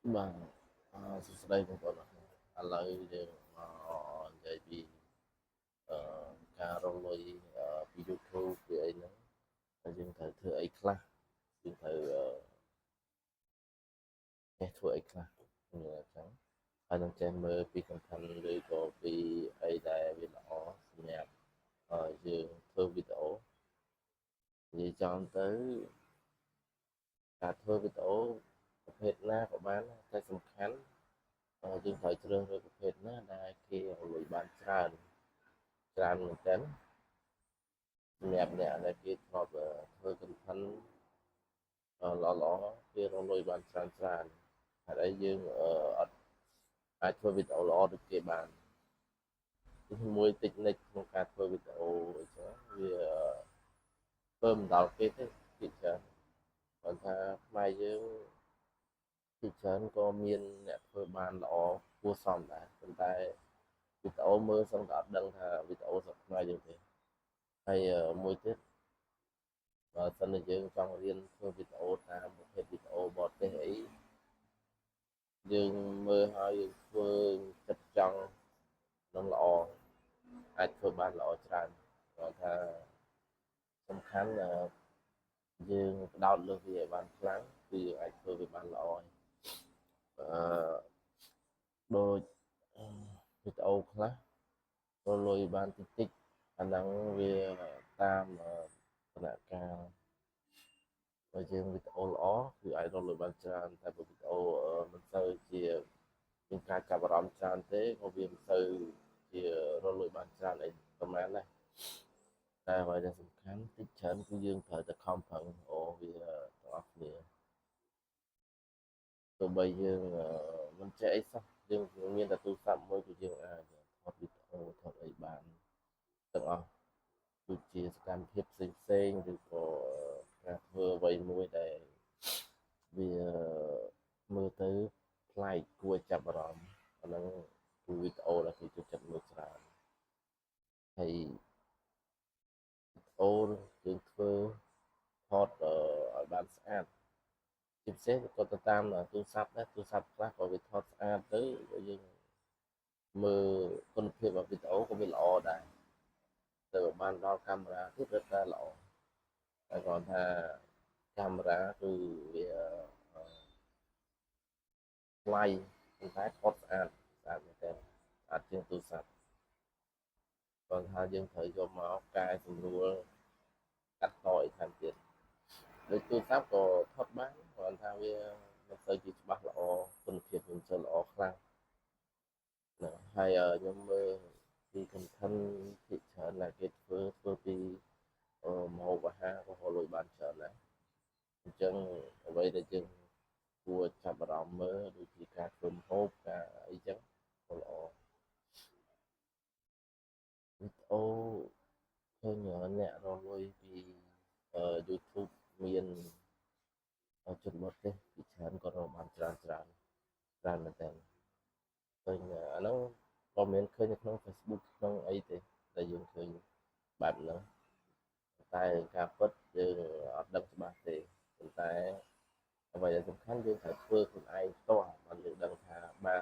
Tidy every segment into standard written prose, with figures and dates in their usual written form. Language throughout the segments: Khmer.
Vâng, sau đây cũng có lời đều dạy vì cà rô lôi vì YouTube vì ấy nữa nhưng thời thưa ấy class nhưng thời nghe thưa ấy class như là chẳng ai đang xem mơ vì cẩn thận rồi có vì ấy đại vì nó nhạc dương thơ vì tổ vì chọn tới cả thơ vì tổ hết na của bạn cái sầm khánh dương thời trường rồi hết na đại kia lùi bạnច្រើនមែនទែនម្នាក់ៗដែលគេធ្លាប់ធ្វើកំផិនល្អៗគេរកលុយបានច្រើនហើយឯងយើងអត់អាចធ្វើវីដេអូល្អដូចគេបានមួយតិចនិចក្នុងការធ្វើវីដេអូអញ្ចឹងវាធ្វើមិនដល់គេទេពីច្រើនគាត់ថាខ្មែរយើងពីច្រើនក៏មានអ្នកធ្វើបានល្អគួរសមដែរប៉ុន្តែវីដេអូមើលសឹងតែអត់ដឹងថាវីដេអូស្រុកខ្មែរយើងទេហើយមួយទៀតបើសិនជាយើងចង់រៀនធ្វើវីដេអូតាមប្រភេទវីដេអូបរទេសអីយើងមើលហើយយើងធ្វើចិត្តចង់នឹងល្អអាចធ្វើបានល្អច្រើនគាត់ថាសំខាន់យើងផ្ដោតលើវាឲ្យបានខ្លាំងគឺយើងអាចធ្វើវាបានល្អហើយអឺដូចវីដេអូខ្លះក៏លុយបានតិចតិចអាហ្នឹងវាតាមដំណាក់កាលបើយើងវីដេអូល្អគឺអាចរកលុយបានច្រើនតែបើវីដេអូមិនសូវជាមានការចាប់អារម្មណ៍ច្រើនទេក៏វាមិនសូវជារកលុយបានច្រើនអីប្រហែលដែរតែអ្វីដែលសំខាន់តិចច្រើនគឺយើងត្រូវតែខំប្រឹងអូវាទាំងអស់គ្នាទោះបីយើងមិនចេះអីសោះយើងមានតែទូរស័ព្ទមួយគឺយើងអាចថតវីដេអូថតអីបានទាំងអស់ដូចជាសកម្មភាពផ្សេងៗឬក៏ការធ្វើអ្វីមួយដែលវាមើលទៅប្លែកគួរចាប់អារម្មណ៍អាហ្នឹងគឺវីដេអូដែលគេចូលចិត្តមើលច្រើនហើយវីដេអូយើងធ្វើថតឲ្យបានស្អាតជាពិសេសក៏ទៅតាមទូរស័ព្ទដែរទូរស័ព្ទខ្លះក៏វាថតស្អាតទៅយើងមើលគុណភាពវីដេអូក៏វាល្អដែរទៅបានដល់កាមេរ៉ាទៀតរឹតតែល្អតែគាត់ថាកាមេរ៉ាគឺវាថ្លៃប៉ុន្តែថតស្អាតមែនទែនស្អាតជាងទូរស័ព្ទគាត់ថាយើងត្រូវយកមកកែសម្រួលកាត់តអីថែមទៀតដូចទូរស័ព្ទក៏ថតបានគាត់ថាវាមិនសូវជាច្បាស់ល្អគុណភាពមិនសូវល្អខ្លាំងណាហើយខ្ញុំមើលពី content ភាគច្រើនដែលគេធ្វើពីម្ហូបអាហារក៏រកលុយបានច្រើនដែរអញ្ចឹងអ្វីដែលយើងគួរចាប់អារម្មណ៍មើលដូចជាការធ្វើម្ហូបការអីចឹងក៏ល្អវីដេអូឃើញអ្នករកលុយពីYouTube មានជនបរទេសពីច្រើនក៏រកបានច្រើនមែនតើឃើញអាហ្នឹងក៏មានឃើញនៅក្នុង Facebook ក្នុងអីទេដែលយើងឃើញបែបហ្នឹងតែការពិតយើងអត់ដឹងច្បាស់ទេប៉ុន្តែអ្វីដែលសំខាន់យើងត្រូវធ្វើខ្លួនឯងផ្ទាល់បានយើងដឹងថាអឺបា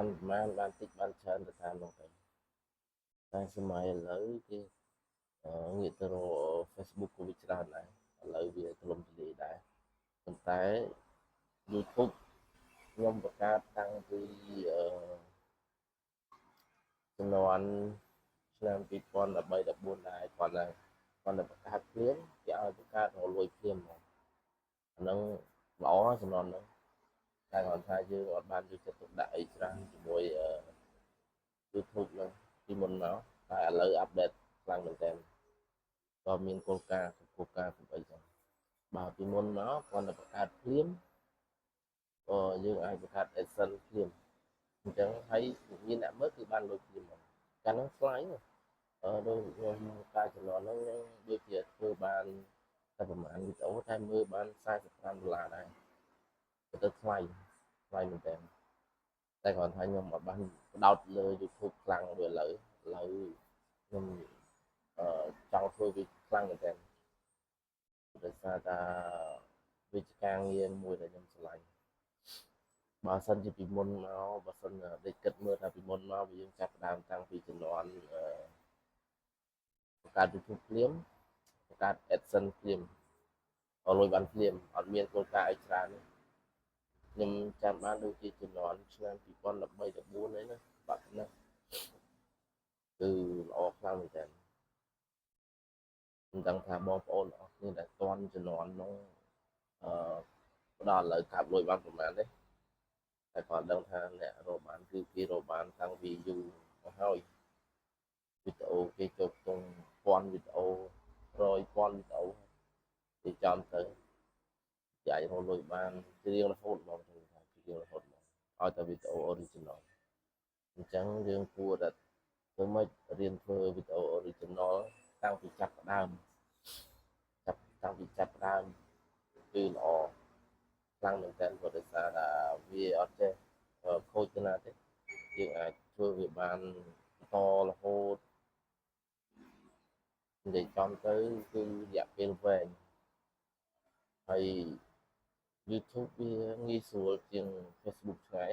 នប្រមាណបានតិចបានច្រើនទៅតាមនោះទៅតែសម័យឥឡូវគេងាកទៅរក Facebook ក៏វាច្រើនដែរឥឡូវវាទូលំទូលាយដែរប៉ុន្តែ YouTube ខ្ញុំបង្កើតតាំងពីជំនាន់ឆ្នាំ2013-14ដែរគាត់បង្កើតភ្លាមគេឲ្យបង្កើតរលួយភ្លាមហ្មងអាហ្នឹងល្អជំនាន់ហ្នឹងតែគាត់ថាយើងអត់បានយកចិត្តទុកដាក់អីច្រើនជាមួយYouTube ហ្នឹងពីមុនមកតែឥឡូវអាប់ដេតខ្លាំងមែនតើក៏មានគោលការណ៍អីចឹងបើពីមុនមកគាត់បង្កើតភ្លាមយើងអាចបង្កើត Essence ភ្លាមអញ្ចឹងហើយមានអ្នកមើលគឺបានលុយភ្លាមហ្មងកាលហ្នឹងថ្លៃដូចខ្ញុំកាលជំនាន់ហ្នឹងដូចជាធ្វើបានតែប្រហែលវីដេអូតែមើលបាន$45ដែរទៅថ្លៃមែនតើតែគាត់ថាខ្ញុំអត់បានផ្ដោតលើ YouTube ខ្លាំងដូចឥឡូវខ្ញុំចង់ធ្វើវាខ្លាំងមែនតើដោយសារតែ វាជាការងារមួយដែលខ្ញុំស្រឡាញ់បើសិនជាពីមុនមកបើសិនដេកគិតមើលថាពីមុនមកយើងចាប់ផ្ដើមតាំងពីជំនាន់បង្កើត YouTube ភ្លាមបង្កើត AdSense ភ្លាមក៏លុយបានភ្លាមអត់មានគោលការណ៍អីច្រើនទេខ្ញុំចាំបានដូចជាជំនាន់ឆ្នាំ2013 14ហ្នឹងណាបាត់ណាស់គឺល្អខ្លាំងមែនតើខ្ញុំដឹងថាបងប្អូនអស់គ្នាដែលតន់ជំនាន់នោះអឺដល់ឥឡូវកាប់លុយបានប្រហែលទេតែគាត់ដឹងថាអ្នករកបានគឺគេរកបានតាំងពីយូរមកហើយវីដេអូគេចូលក្នុង 1000 វីដេអូ100,000 វីដេអូគេចំទៅគេអាចរកលុយបានជារៀងរហូតមកទៅថាជារៀងរហូតមកឲ្យតែវីដេអូ original អញ្ចឹងយើងគួរតែធ្វើម៉េចរៀនធ្វើវីដេអូ original តាំងពីចាប់ផ្ដើមតាំងពីចាប់ផ្ដើមគឺល្អខ្លាំងមែនតើព្រោះដោយសារថាវាអត់ចេះខូចទៅណាទេយើងអាចធ្វើវាបានបន្តរហូតនិយាយចំទៅគឺរយៈពេលវែងហើយ YouTube វាងាយស្រួលជាង Facebook ឆ្ងាយ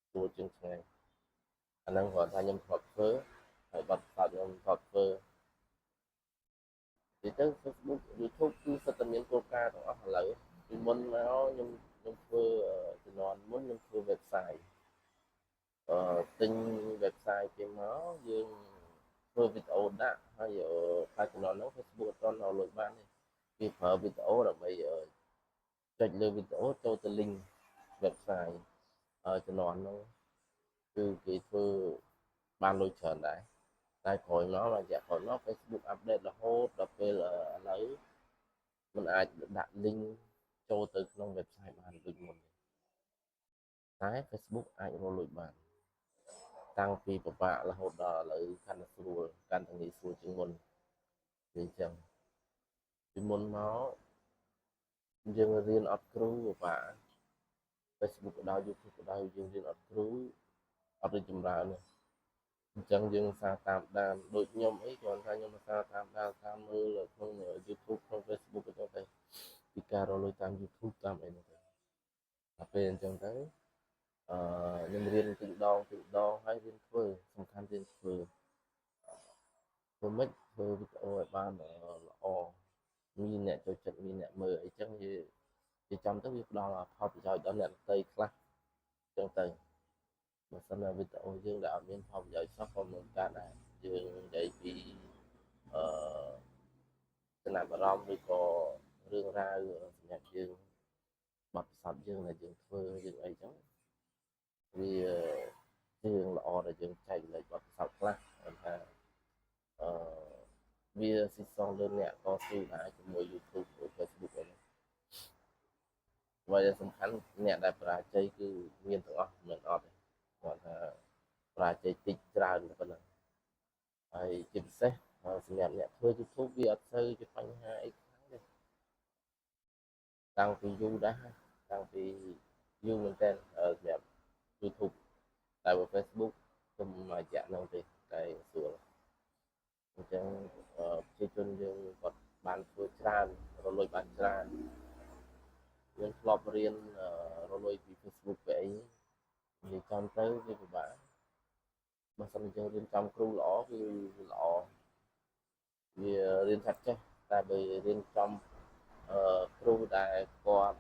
ស្រួលជាងឆ្ងាយអាហ្នឹងគាត់ថាខ្ញុំធ្លាប់ធ្វើហើយបាត់ស្ដាប់ខ្ញុំធ្លាប់ធ្វើនិយាយទៅ Facebook YouTube គឺសិតតែមានគោលការណ៍ទាំងអស់ឥឡូវពីមុនមកខ្ញុំធ្វើជំនាន់មុនខ្ញុំធ្វើ website ទិញ website គេមកយើងធ្វើវីដេអូដាក់ហើយតែជំនាន់ហ្នឹង Facebook អត់ទាន់ឲ្យលុយបានទេគេប្រើវីដេអូដើម្បីចុចលើវីដេអូចូលទៅ link website ជំនាន់ហ្នឹងគឺគេធ្វើបានលុយច្រើនដែរតែក្រោយមករយៈក្រោយមក Facebook អាប់ដេតរហូតដល់ពេលឥឡូវมันអាចដាក់ link ចូលទៅក្នុង website បានដូចមុនទេតែ Facebook អាចរកលុយបានតាំងពីពិបាករហូតដល់ឥឡូវកាន់តែស្រួលកាន់តែងាយស្រួលជាងមុនវាអញ្ចឹងពីមុនមកយើងរៀនអត់គ្រូពិបាក Facebook ក៏ដោយ YouTube ក៏ដោយយើងរៀនអត់គ្រូអត់រីកចម្រើនទេអញ្ចឹងយើងសារតាមដានដូចខ្ញុំអីគ្រាន់តែខ្ញុំសារតាមដានតាមមើលក្នុង YouTube ក្នុង Facebook អញ្ចឹងទៅពីការរកលុយតាម YouTube តាមអីហ្នឹងទៅដល់ពេលអញ្ចឹងទៅខ្ញុំរៀនទីដងហើយរៀនធ្វើសំខាន់រៀនធ្វើម៉េចធ្វើវីដេអូឲ្យបានល្អមានអ្នកចូលចិត្តមានអ្នកមើលអីចឹងវាចំទៅវាផ្ដល់ផលប្រយោជន៍ដល់អ្នកដទៃខ្លះចឹងទៅបើសិនណាវីដេអូយើងដែលអត់មានផលប្រយោជន៍សោះក៏មិនកើតដែរយើងនិយាយពីអឺចំណាប់អារម្មណ៍ឬក៏រឿងរ៉ាវសម្រាប់យើងបទពិសោធន៍យើងដែលយើងធ្វើយើងអីចឹងវាជារឿងល្អដែលយើងចែករំលែកបទពិសោធន៍ខ្លះថាអឺវាស៊ីសងលើអ្នកតស៊ូដែរជាមួយ YouTube ឬ Facebook អីហ្នឹងអ្វីដែលសំខាន់អ្នកដែលបរាជ័យគឺមានទាំងអស់មិនអត់ទេគាត់ថាបរាជ័យតិចច្រើនតែប៉ុណ្ណឹងហើយជាពិសេសសម្រាប់អ្នកធ្វើ YouTube វាអត់សូវជាបញ្ហាអីខ្លាំងទេតាំងពីយូរដែរតាំងពីយូរមែនតើសម្រាប់ YouTube តែ Facebook ខ្ញុំរយៈហ្នឹងទេតែស្រួលអញ្ចឹងប្រជាជនយើងគាត់បានធ្វើច្រើនរលួយបានច្រើនយើងធ្លាប់រៀនរលួយពី Facebook ពីអីនិយាយចំទៅវាពិបាកបើសិនយើងរៀនចំគ្រូល្អគឺល្អវារៀនថាចេះតែបើរៀនចំគ្រូដែលគាត់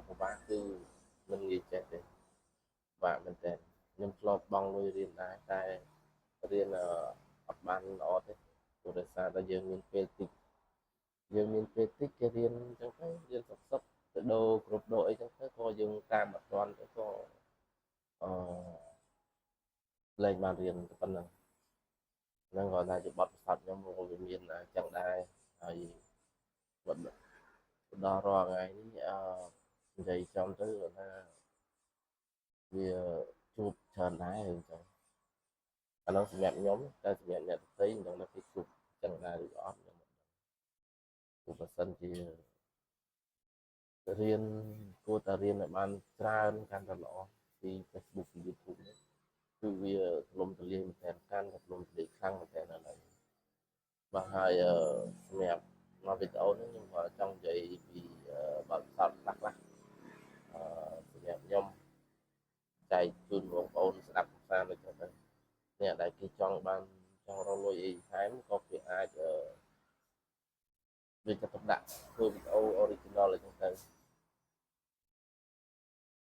ពិបាកគឺមិនងាយចេះទេពិបាកមែនតើខ្ញុំធ្លាប់បង់លុយរៀនដែរតែរៀនអត់បានល្អទេព្រោះដោយសារតែយើងមានពេលតិចគេរៀនអញ្ចឹងទៅរៀនសុកទៅដូរគ្រប់ដូរអីចឹងទៅក៏យើងតាមអត់ទាន់ទៅក៏អឺលែងបានរៀនប៉ុណ្ណឹងហ្នឹងគាត់ថាជាបទពិសោធន៍ខ្ញុំក៏វាមានចឹងដែរហើយដល់រាល់ថ្ងៃនេះនិយាយចំទៅគាត់ថាវាជួបច្រើនដែរអញ្ចឹងអានោះសម្រាប់ខ្ញុំតែសម្រាប់អ្នកផ្សេងមិនដឹងថាគេជួបចឹងដែរឬអត់ខ្ញុំព្រោះបើសិនជារៀនគួរតែរៀនឲ្យបានច្រើនកាន់តែល្អពី Facebook ពី YouTube នេះគឺវាទូលំទូលាយមែនតើកាន់តែទូលំទូលាយខ្លាំងមែនតើឥឡូវបាទហើយសម្រាប់ មកវីដេអូនេះខ្ញុំចង់និយាយពីបើកសតខ្លះសម្រាប់ខ្ញុំចែកជូនបងប្អូនស្ដាប់ភាសាដូចទៅអ្នកដែលគេចង់រកលុយអីថែមក៏គេអាចវាទៅដាក់ធ្វើវីដេអូ original អីចឹងទៅ